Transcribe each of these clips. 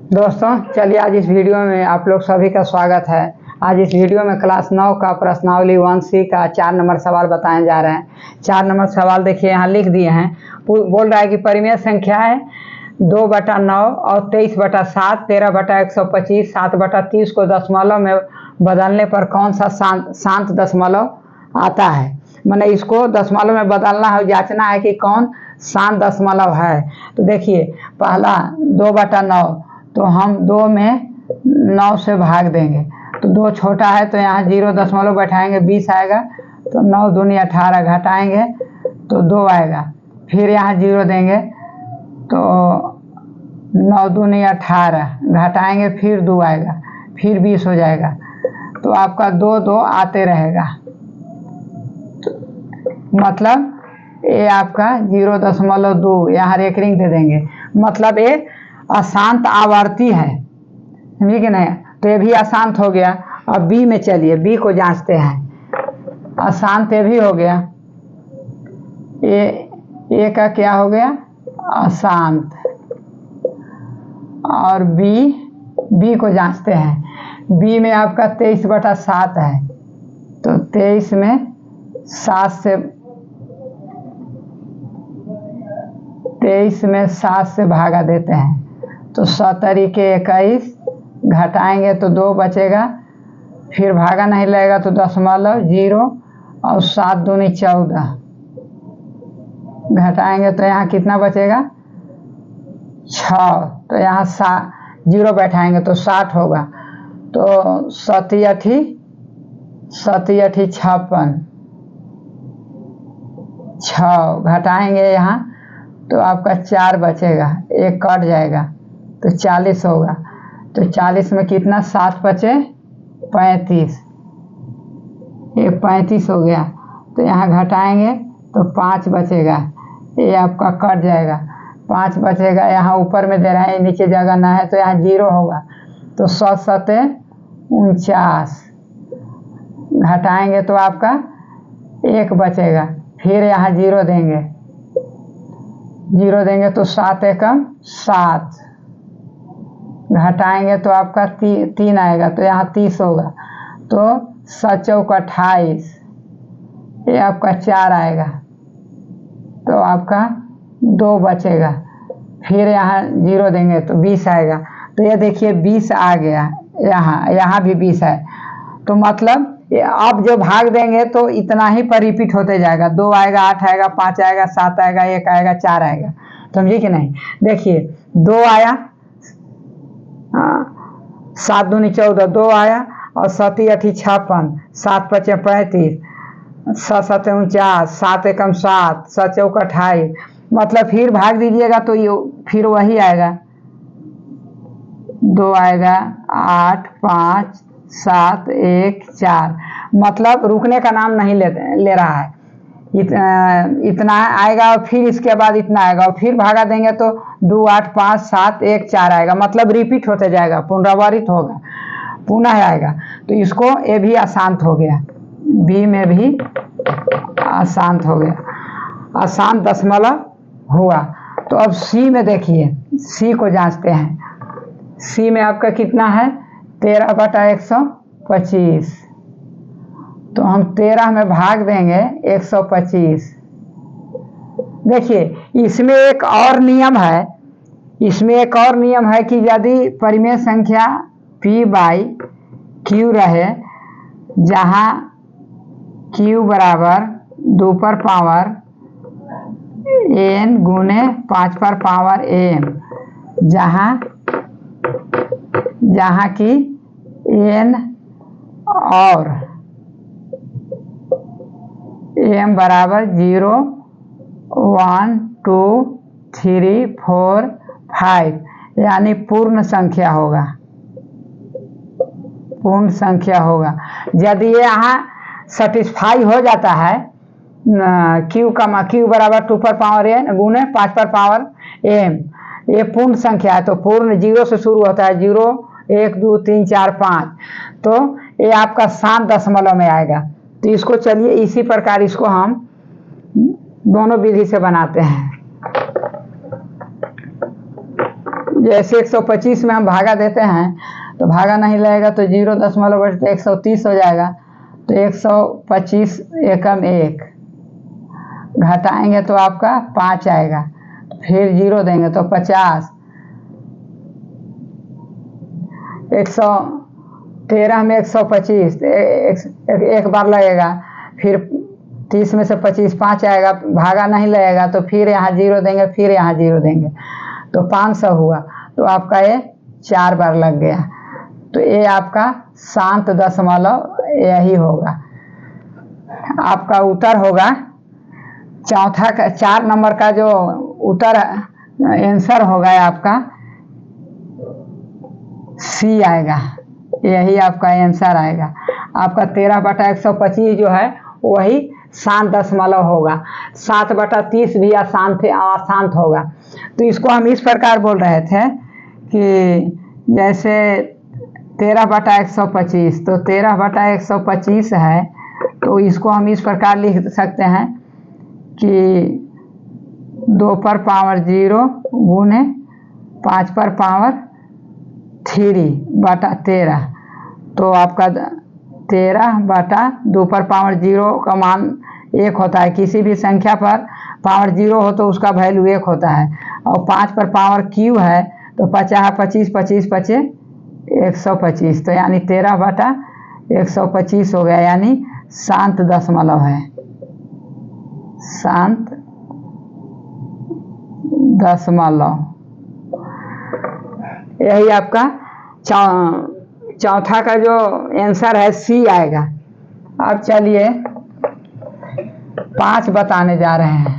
दोस्तों चलिए आज इस वीडियो में आप लोग सभी का स्वागत है। आज इस वीडियो में क्लास 9 का प्रश्नावली 1C का 4 नंबर सवाल बताए जा रहे हैं। 4 नंबर सवाल देखिए यहाँ लिख दिए हैं। बोल रहा है कि परिमेय संख्या है 2/9 और 23/7, 13/125, 7/30 को दशमलव में बदलने पर कौन सा शांत दशमलव आता है। मैंने इसको दशमलव में बदलना है, जांचना है कि कौन शांत दशमलव है। तो देखिए पहला 2/9, तो हम 2 में 9 से भाग देंगे तो 2 छोटा है तो यहाँ 0 दशमलव बैठाएंगे 20 आएगा, तो 9 दूनी 18 घटाएंगे तो 2 आएगा। फिर यहाँ 0 देंगे तो 9 दूनी 18 घटाएंगे फिर 2 आएगा, फिर 20 हो जाएगा। तो आपका 2 2 आते रहेगा, मतलब ये आपका 0.2 यहाँ रेकरिंग दे देंगे, मतलब ये अशांत आवर्ती है, समझिए कि नहीं। तो ये भी अशांत हो गया। अब बी में चलिए, बी को जांचते हैं। अशांत ये भी हो गया, ए का क्या हो गया अशांत। और बी को जांचते हैं। बी में आपका 23/7 है, तो 23 में 7 से भागा देते हैं तो 17 के 21 घटाएंगे तो 2 बचेगा, फिर भागा नहीं लगेगा तो दशमलव 0 और 7 दूनी 14 घटाएंगे तो यहाँ कितना बचेगा 6, तो यहाँ 0 बैठाएंगे तो 60 होगा। तो 7 8 56, 6 घटाएंगे यहाँ तो आपका 4 बचेगा, 1 कट जाएगा तो 40 होगा। तो 40 में कितना 7 बचे 35, ये 35 हो गया। तो यहाँ घटाएंगे तो 5 बचेगा, ये आपका कट जाएगा, 5 बचेगा। यहाँ ऊपर में दे रहा है, नीचे जगह ना है तो यहाँ 0 होगा, तो 7 7 49 घटाएंगे तो आपका 1 बचेगा। फिर यहाँ 0 देंगे तो 7 एकम 7 घटाएंगे तो आपका 3 आएगा, तो यहाँ 30 होगा। तो 7 चौक 28, ये आपका 4 आएगा, तो आपका 2 बचेगा। फिर यहाँ 0 देंगे तो 20 आएगा। तो ये देखिए 20 आ गया, यहाँ भी 20 है। तो मतलब अब जो भाग देंगे तो इतना ही पर रिपीट होते जाएगा। 2 आएगा, 8 आएगा, 5 आएगा, 7 आएगा, 1 आएगा, 4 आएगा, समझिए कि नहीं। देखिए 2 आया, 7 दूनी 14, 2 आया और 7 8 56, 7 5 35, 7 7 49, 7 एकम 7, 7 चौक 28, मतलब फिर भाग दीजिएगा तो ये फिर वही आएगा। 2 आएगा, 8 5 7 1 4, मतलब रुकने का नाम नहीं ले रहा है। इतना आएगा और फिर इसके बाद इतना आएगा और फिर भागा देंगे तो 2 8 5 7 1 4 आएगा, मतलब रिपीट होते जाएगा, पुनरावृत्त होगा, पुनः आएगा। तो इसको ये भी अशांत हो गया, बी में भी अशांत हो गया, अशांत दशमलव हुआ। तो अब सी में देखिए, सी को जांचते हैं। सी में आपका कितना है 13/125, तो हम 13 में भाग देंगे 125। देखिए इसमें एक और नियम है, कि यदि परिमेय संख्या p/q रहे, जहाँ q बराबर 2 पर पावर n गुने 5 पर पावर m, जहाँ की n और m बराबर 0 1 2 3 4 5, यानी पूर्ण संख्या होगा। यदि ये यहाँ सेटिस्फाई हो जाता है, q बराबर 2 पर पावर n गुने 5 पर पावर m, ये पूर्ण संख्या है, तो पूर्ण 0 से शुरू होता है, 0 1 2 3 4 5, तो ये आपका शांत दशमलव में आएगा। तो इसको चलिए इसी प्रकार इसको हम दोनों विधि से बनाते हैं। जैसे 125 में हम भागा देते हैं तो भागा नहीं लगेगा तो 0.130 हो जाएगा। तो 125 एकम 1 घटाएंगे तो आपका 5 आएगा, फिर 0 देंगे तो 50। 113 में 125 एक बार लगेगा, फिर 30 में से 25 5 आएगा, भागा नहीं लगेगा तो फिर यहाँ 0 देंगे, फिर यहाँ 0 देंगे तो 500 हुआ। तो आपका ये 4 बार लग गया। तो ये आपका शांत दशमलव यही होगा। आपका उत्तर होगा चौथा का 4 नंबर का जो उत्तर आंसर होगा आपका सी आएगा, यही आपका आंसर आएगा। आपका 13/125 जो है वही शांत दशमलव होगा। 7/30 भी अशांत होगा। तो इसको हम इस प्रकार बोल रहे थे कि जैसे 13/125, तो 13/125 है तो इसको हम इस प्रकार लिख सकते हैं कि 2 पर पावर 0 गुने 5 पर पावर 3/13। तो आपका 13/2 पर पावर 0 का मान 1 होता है। किसी भी संख्या पर पावर 0 हो तो उसका वैल्यू 1 होता है। और 5 पर पावर क्यू है तो 50 25 25 25 125, तो यानी 13/125 हो गया, यानी शांत दशमलव है। शांत दशमलव यही आपका चौथा का जो आंसर है सी आएगा। अब चलिए 5 बताने जा रहे हैं।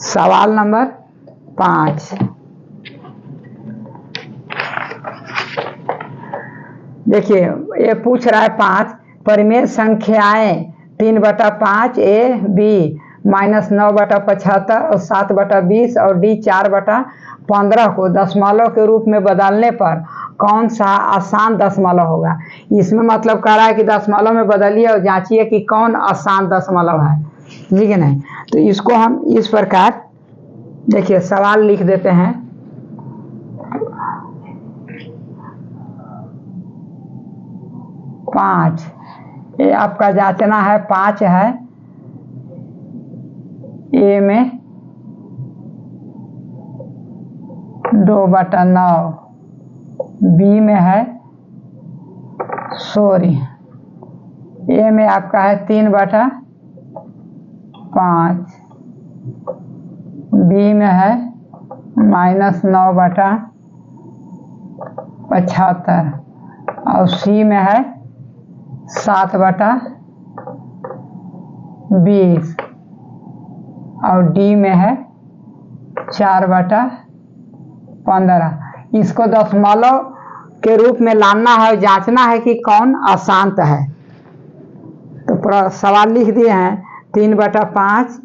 सवाल नंबर 5। देखिए ये पूछ रहा है 5 परिमेय संख्याएं 3/5 ए बी -9/75 और 7/20 और डी 4/15 को दशमलव के रूप में बदलने पर कौन सा आसान दशमलव होगा। इसमें मतलब कह रहा है कि दशमलव में बदलिए और जांचिए कि कौन आसान दशमलव है, ठीक है नहीं। तो इसको हम इस प्रकार देखिए सवाल लिख देते हैं। पाँच, ये आपका जांचना है 5 है ए में 2/9, बी में है ए में आपका है 3/5, बी में है -9/75 और सी में है 7/20 और डी में है 4/15। इसको दशमलव के रूप में लाना है, जांचना है कि कौन अशांत है। तो सवाल लिख दिए हैं 3/5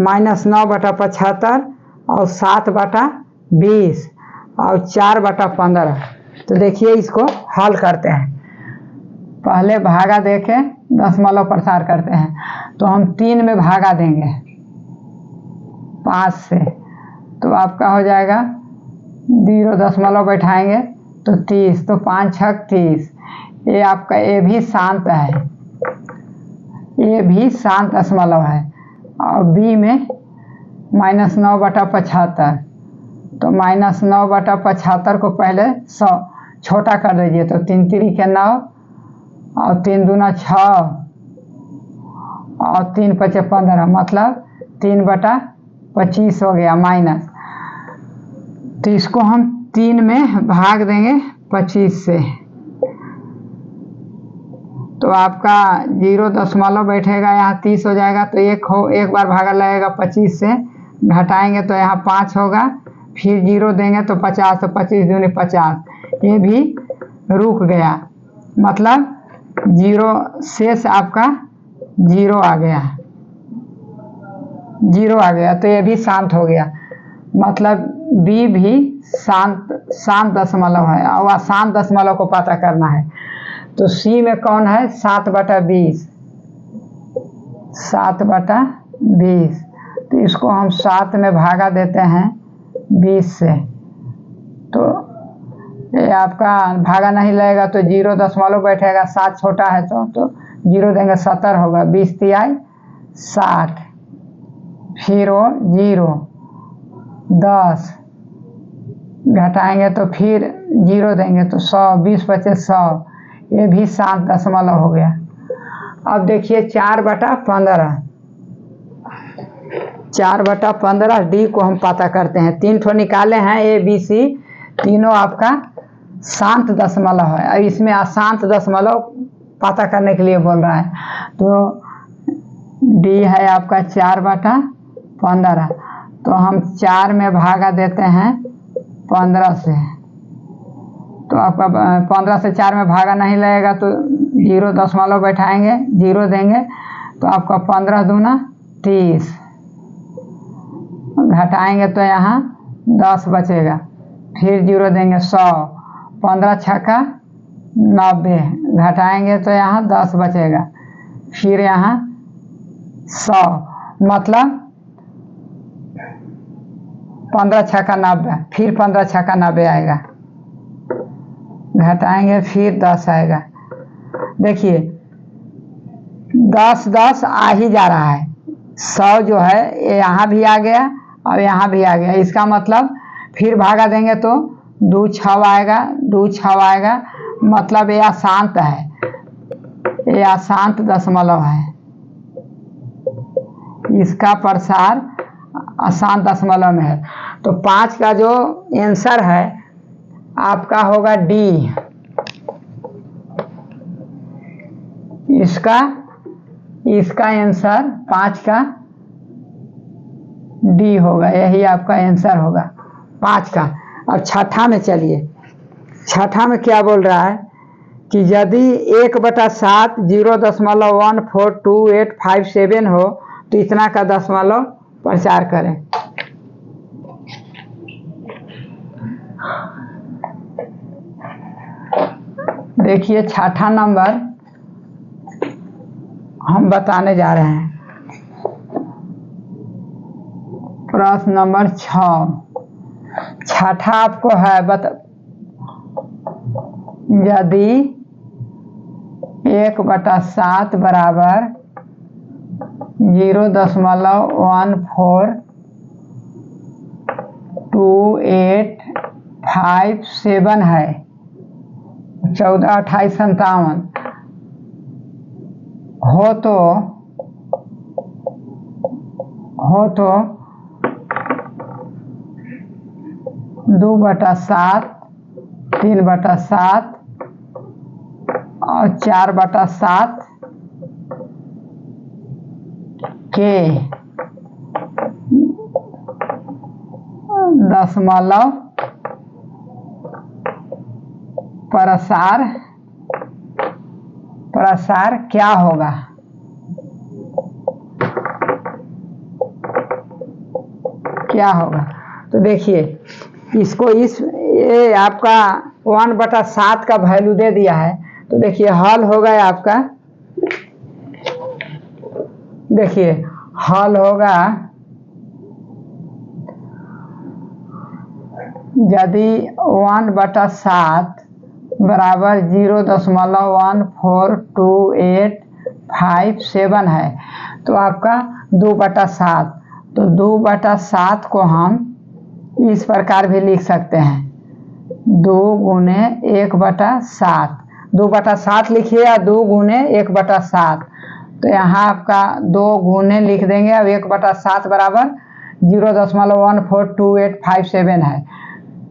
-9/75 और 7/20 और 4/15। तो देखिए इसको हल करते हैं। पहले भागा देके दशमलव प्रसार करते हैं। तो हम 3 में भागा देंगे 5 से, तो आपका हो जाएगा 0 दशमलव बैठाएंगे तो 30, तो 5 6 30। ये आपका ए भी शांत है, ये भी शांत दशमलव है। और बी में -9/75, तो -9/75 को पहले 100 छोटा कर दीजिए, तो 3 3 के 9 और 3 दूना 6 और 3 5 15, मतलब 3/25 हो गया माइनस। तो इसको हम 3 में भाग देंगे 25 से, तो आपका 0 दशमलव बैठेगा, यहाँ 30 हो जाएगा। तो एक बार भागा लगेगा 25 से, घटाएंगे तो यहाँ 5 होगा, फिर 0 देंगे तो 50, तो 25 दूनी 50, ये भी रुक गया, मतलब 0 शेष आपका 0 आ गया, 0 आ गया। तो ये भी शांत हो गया, मतलब बी भी शांत दशमलव है। और अशांत दशमलव को पता करना है तो सी में कौन है 7/20, 7/20, तो इसको हम 7 में भागा देते हैं 20 से, तो ये आपका भागा नहीं लगेगा तो 0 बैठेगा, 7 छोटा है तो 0 देंगे, 70 होगा, 20 तिहाई 60, फिर वो 0, 10 घटाएंगे तो फिर 0 देंगे तो 100, 20 बचे 100, ये भी 7 दशमलव हो गया। अब देखिए 4/15, 4/15 डी को हम पता करते हैं। 3 ठो निकाले हैं ए बी सी, तीनों आपका शांत दशमलव है। अब इसमें अशांत दशमलव पता करने के लिए बोल रहा है, तो डी है आपका 4/15, तो हम 4 में भागा देते हैं 15 से, तो आपका 15 से 4 में भागा नहीं लगेगा तो 0 दशमलव बैठाएंगे, 0 देंगे तो आपका 15 दूना 30, घटाएंगे तो यहाँ 10 बचेगा, फिर 0 देंगे 100, 15 छक्का 90, घटाएंगे तो यहाँ 10 बचेगा, फिर यहाँ 100, मतलब 15 छक्का 90, फिर 15 छक्का 90 आएगा, घटाएंगे फिर 10 आएगा। देखिए 10 10 आ ही जा रहा है, 100 जो है ये यहाँ भी आ गया और यहाँ भी आ गया, इसका मतलब फिर भागा देंगे तो 2 6 आएगा, 2 6 आएगा, मतलब ये अशांत है, ये अशांत दशमलव है, इसका प्रसार अशांत दशमलव में है। तो 5 का जो आंसर है आपका होगा डी, इसका आंसर 5 का डी होगा, यही आपका आंसर होगा 5 का। अब छठा में चलिए, छठा में क्या बोल रहा है कि यदि 1/7 0.142857 हो तो इतना का दशमलव प्रचार करें। देखिए छठा नंबर हम बताने जा रहे हैं, प्रश्न नंबर 6। छठा आपको है यदि 1/7 बराबर 0.142857 है, 14 28 57 हो तो 2/7, 3/7 और 4/7 के दशमलव प्रसार क्या होगा। क्या होगा तो देखिए इसको ये आपका 1/7 का वैल्यू दे दिया है, तो देखिए हल होगा आपका, देखिए हल होगा यदि 1/7 बराबर 0.142857 है तो आपका 2/7, तो 2/7 को हम इस प्रकार भी लिख सकते हैं, 2 गुने 1/7, 2/7 लिखिए या 2 गुने 1/7, तो यहाँ आपका 2 गुने लिख देंगे। अब 1/7 बराबर 0.142857 है,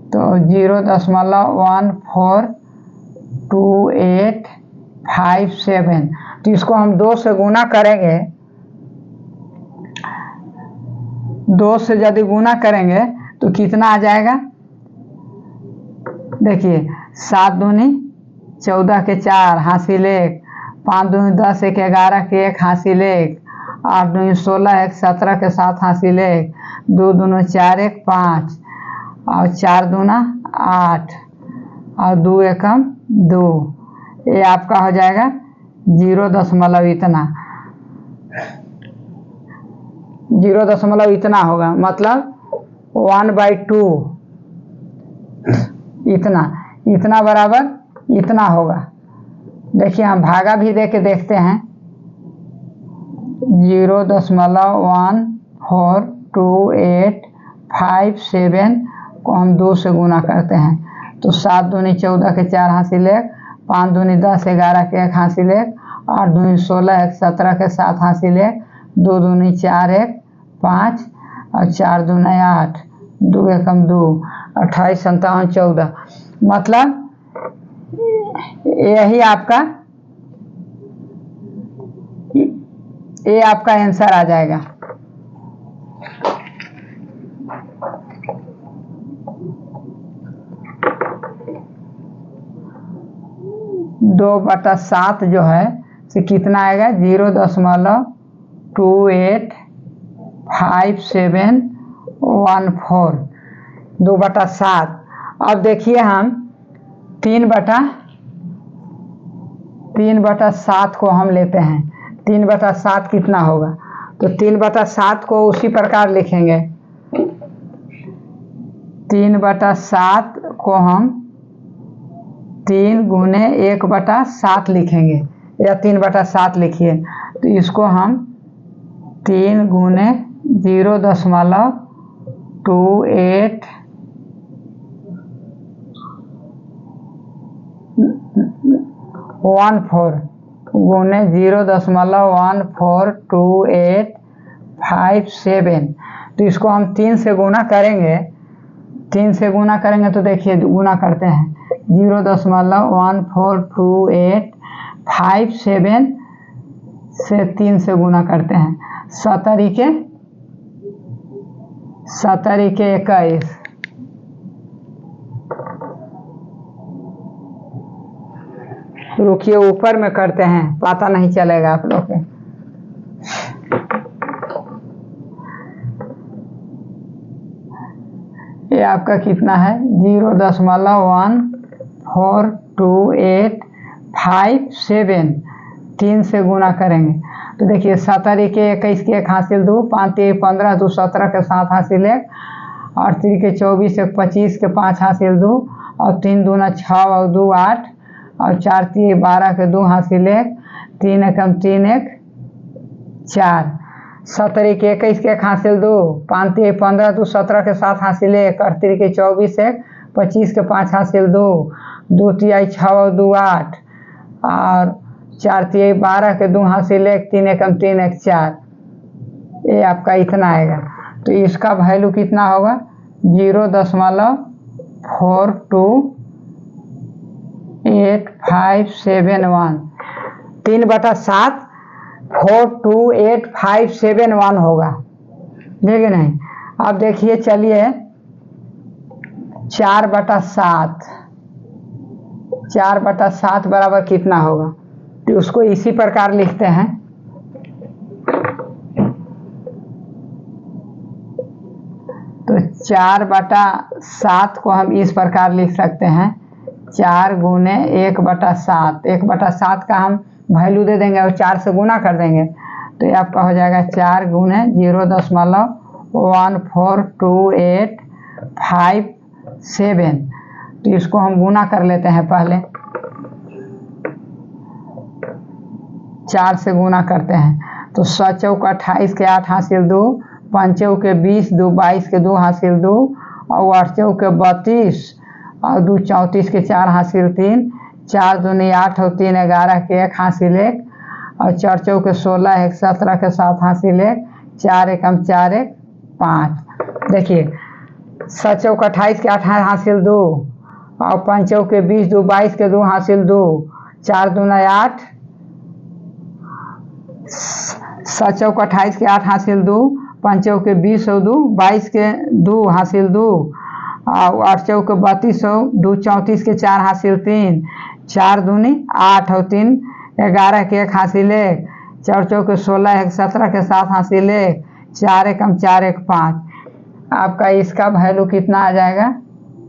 तो 0.142857, तो इसको हम 2 से गुना करेंगे, 2 से यदि गुना करेंगे तो कितना आ जाएगा। देखिए 7 दूनी 14 के 4 हासिल 1, 5 दूनी 10 1 11 के 1 हासिल 1, 8 दूनी 16 1 17 के 7 हासिल 1, 2 दूनी 4 1 5 और 4 दूना 8 और 2 एकम 2, ये आपका हो जाएगा 0 दशमलव इतना। जीरो दशमलव इतना होगा, मतलब 1/2 इतना बराबर इतना होगा। देखिए हम भागा भी दे के देखते हैं, 0.142857 को हम 2 से गुना करते हैं तो 7 दूनी 14 के 4 हासिल 1, 5 दूनी 10 11 के 1 हासिल 1, 8 दूनी 16 1 17 के 7 हासिल 1, 2 दूनी 4 1 5 और 4 दूना 8, 2 एकम 2, 28 57 14, मतलब यही आपका ये आपका आंसर आ जाएगा। दो बटा 7 जो है से कितना आएगा, 0.285714, 2/7। अब देखिए हम 3/7 को हम लेते हैं, 3/7 कितना होगा, तो 3/7 को उसी प्रकार लिखेंगे। 3/7 को हम 3 गुने 1/7 लिखेंगे, या 3/7 लिखिए, तो इसको हम 3 गुने 0.2814 गुने 0.142857, तो इसको हम 3 से गुना करेंगे। 3 से गुना करेंगे तो देखिए गुना करते हैं, 0.142857 से 3 से गुना करते हैं, 17 के 21, रुकिए ऊपर में करते हैं, पता नहीं चलेगा आप लोग के। ये आपका कितना है, 0.142857, 3 से गुना करेंगे तो देखिए 17 के 21 के 1 हासिल 2, 5 3 15 2 17 के 7 हासिल 1, 8 3 के 24 1 25 के 5 हासिल 2, और 3 दूना 6 और 2 8, और 4 3 12 के 2 हासिल 1, 3 एकम 3 1 4, 17 के 21 के 1 हासिल 2, 5 3 15 2 17 के 7 हासिल 1, 8 3 के 24 1 25 के 5 हासिल 2, 2 3 6 और 2 8, और 4 3 12 के 2 हासिल 1, 3 एकम 3 1 4, ये आपका इतना आएगा। तो इसका वैल्यू कितना होगा, 0.428571, 3/7 42871 होगा, देखिए नहीं। अब देखिए चलिए 4/7 बराबर कितना होगा, तो उसको इसी प्रकार लिखते हैं। तो 4/7 को हम इस प्रकार लिख सकते हैं, 4 गुने 1/7, 1/7 का हम वैल्यू दे देंगे और 4 से गुना कर देंगे, तो ये आपका हो जाएगा 4 गुने 0.142857, तो इसको हम गुना कर लेते हैं। पहले 4 से गुना करते हैं तो 7 चौक 28 के 8 हासिल 2, 5 चौक के 20 2 22 के 2 हासिल 2, और 8 चौक के 32 और 2 34 के 4 हासिल 3, 4 दूनी 8 और 3 11 के 1 हासिल 1, और 4 चौक के 16 1 17 के 7 हासिल 1, 4 एकम 4 1 5। देखिए 7 चौक 28 के 8 हासिल 2, और 5 चौक के 20 2 22 के 2 हासिल 2, 4 दूना 8, 7 चौक 28 के 8 हासिल 2, 5 चौक के 20 और 2 22 के 2 हासिल 2, और 8 चौक के 32 और 2 34 के 4 हासिल 3, 4 दूनी 8 और 3 11 के 1 हासिल 1, 4 चौक के 16 1 17 के 7 हासिल 1, 4 एकम 4 1 5। आपका इसका वैल्यू कितना आ जाएगा,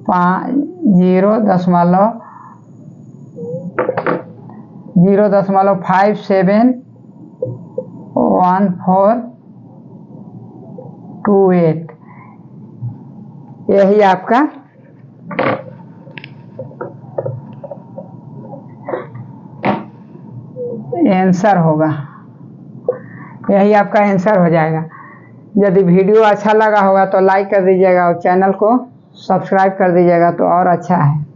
0.5714 28, यही आपका आंसर होगा, यही आपका आंसर हो जाएगा। यदि वीडियो अच्छा लगा होगा तो लाइक कर दीजिएगा और चैनल को सब्सक्राइब कर दीजिएगा तो और अच्छा है।